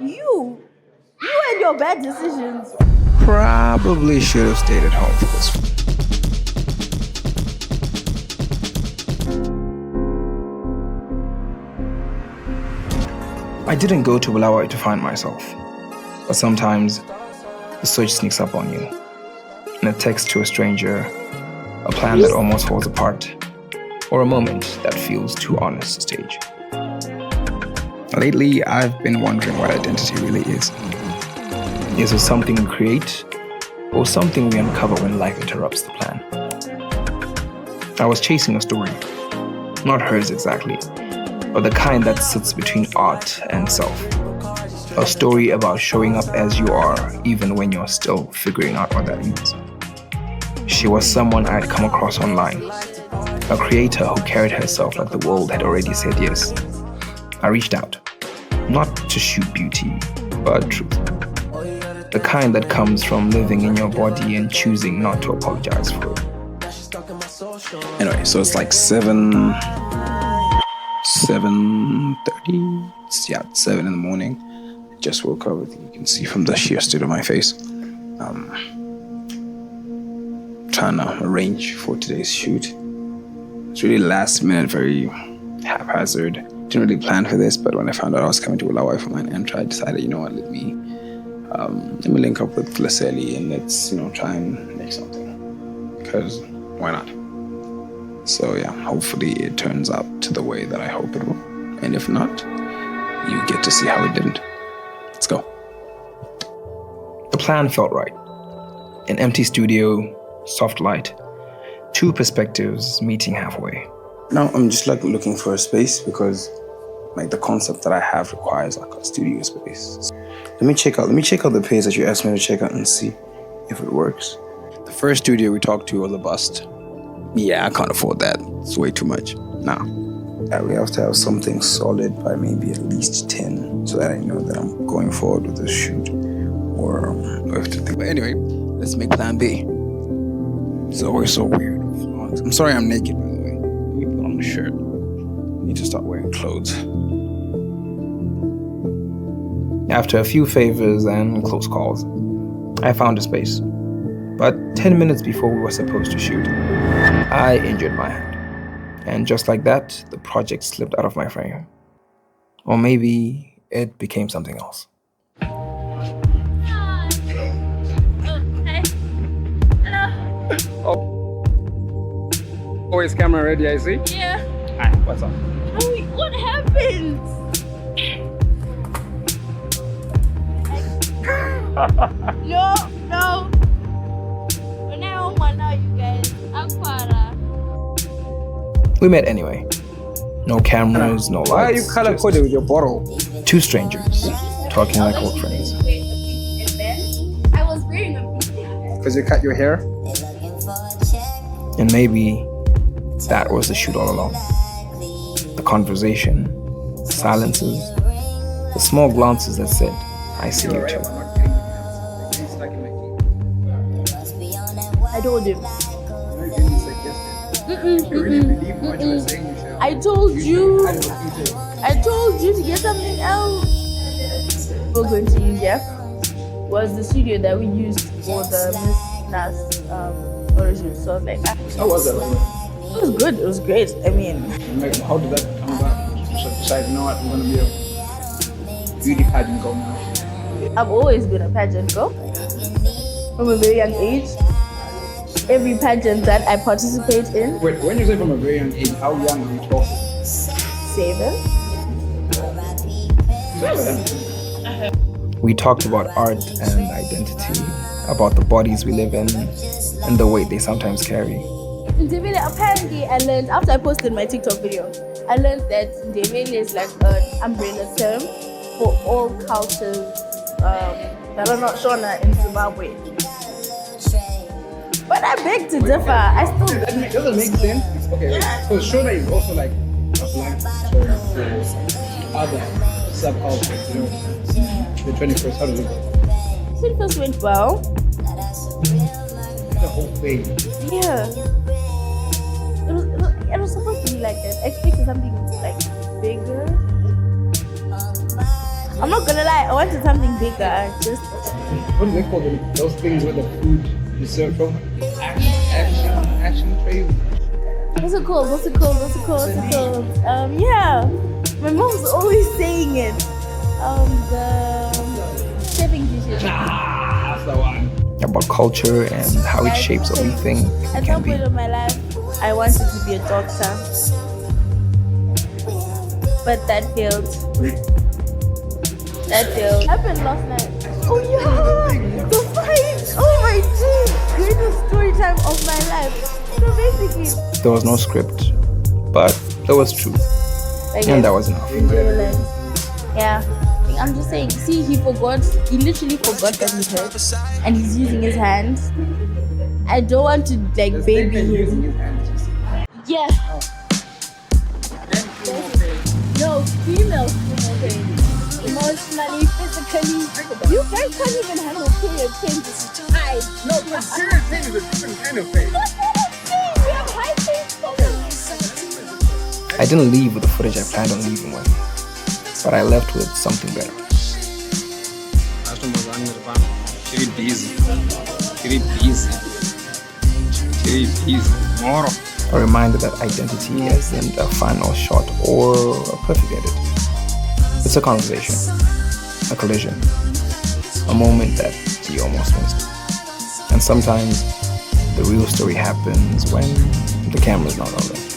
You and your bad decisions. Probably should have stayed at home for this one. I didn't go to Bulawayo to find myself, but sometimes the search sneaks up on you. In a text to a stranger, a plan that almost falls apart, or a moment that feels too honest to stage. Lately, I've been wondering what identity really is. Is it something we create, or something we uncover when life interrupts the plan? I was chasing a story, not hers exactly, but the kind that sits between art and self. A story about showing up as you are, even when you're still figuring out what that means. She was someone I had come across online, a creator who carried herself like the world had already said yes. I reached out, not to shoot beauty, but truth. The kind that comes from living in your body and choosing not to apologize for it. Anyway, so it's like 7:30. Yeah, 7 in the morning. Just woke up. You can see from the sheer state of my face. Trying to arrange for today's shoot. It's really last minute, very haphazard. Didn't really plan for this, but when I found out I was coming to Bulawayo for my intro, I decided, you know what, let me link up with Leslie and let's, try and make something. Because why not? So yeah, hopefully it turns out to the way that I hope it will. And if not, you get to see how it didn't. Let's go. The plan felt right. An empty studio, soft light, two perspectives meeting halfway. Now I'm just looking for a space because the concept that I have requires a studio space. Let me check out the page that you asked me to check out and see if it works. The first studio we talked to was a bust. Yeah, I can't afford that. It's way too much. Nah. We have to have something solid by maybe at least 10 so that I know that I'm going forward with this shoot. Or I have to think. But anyway, let's make plan B. It's always so weird. I'm sorry I'm naked, by the way. Let me put on a shirt. I need to start wearing clothes. After a few favors and close calls, I found a space. But 10 minutes before we were supposed to shoot, I injured my hand. And just like that, the project slipped out of my frame. Or maybe it became something else. Oh, is camera ready, I see? Yeah. Hi, what's up? What happened? No. When I want one now, you guys. Aquara. We met anyway. No cameras, no lights. Why are you color-coded with your bottle? Two strangers talking like old friends. And then I was wearing a beanie. Because you cut your hair? And maybe that was the shoot all along. The conversation, the silences, the small glances that said, I see you too. I told him. I told you to get something else. We're going to use, was the studio that we used for the Miss Nas photo shoot. So I was like, How was that? it was good. It was great. I mean, How did that come about? So decide, you know what, I'm going to be a beauty pageant girl now. I've always been a pageant girl from a very young age. Every pageant that I participate in. Wait, when you say from a very young age, how young are you talking? 7. We talked about art and identity, about the bodies we live in, and the weight they sometimes carry. Apparently, I learned after I posted my TikTok video, I learned that Ndebele is like an umbrella term for all cultures that are not Shona in Zimbabwe. But I beg to differ. I still Doesn't make sense. Okay, so Shona is also like a black term for other subcultures, The 21st, how did it go? 21st went well. The whole thing. Yeah. It was supposed to be like that. I expected something like bigger. I'm not gonna lie, I wanted something bigger. I just What do they call them? Those things where the food you serve from? Action tray. what's it called? Yeah. My mom's always saying it. The serving dishes. That's the one. About culture and how it shapes what we think At it can some be. point of my life, I wanted to be a doctor. But that failed. Happened last night. Oh yeah! The fight! Oh my god! Greatest story time of my life. So basically, There was no script, but there was truth. I And that guess, was enough. violence. Yeah. I'm just saying, see, he literally forgot that he hurt. And he's using his hands. I don't want to like baby him. Yeah. No, female pain. Emotionally, physically. You guys can't even handle period pain. No, but serious pain is a different kind of pain. That's what I'm saying. We have high pain problems. I didn't leave with the footage I planned on leaving with, but I left with something better. A reminder that identity isn't a final shot or a perfect edit. It's a conversation, a collision, a moment that you almost missed. And sometimes the real story happens when the camera's not on there.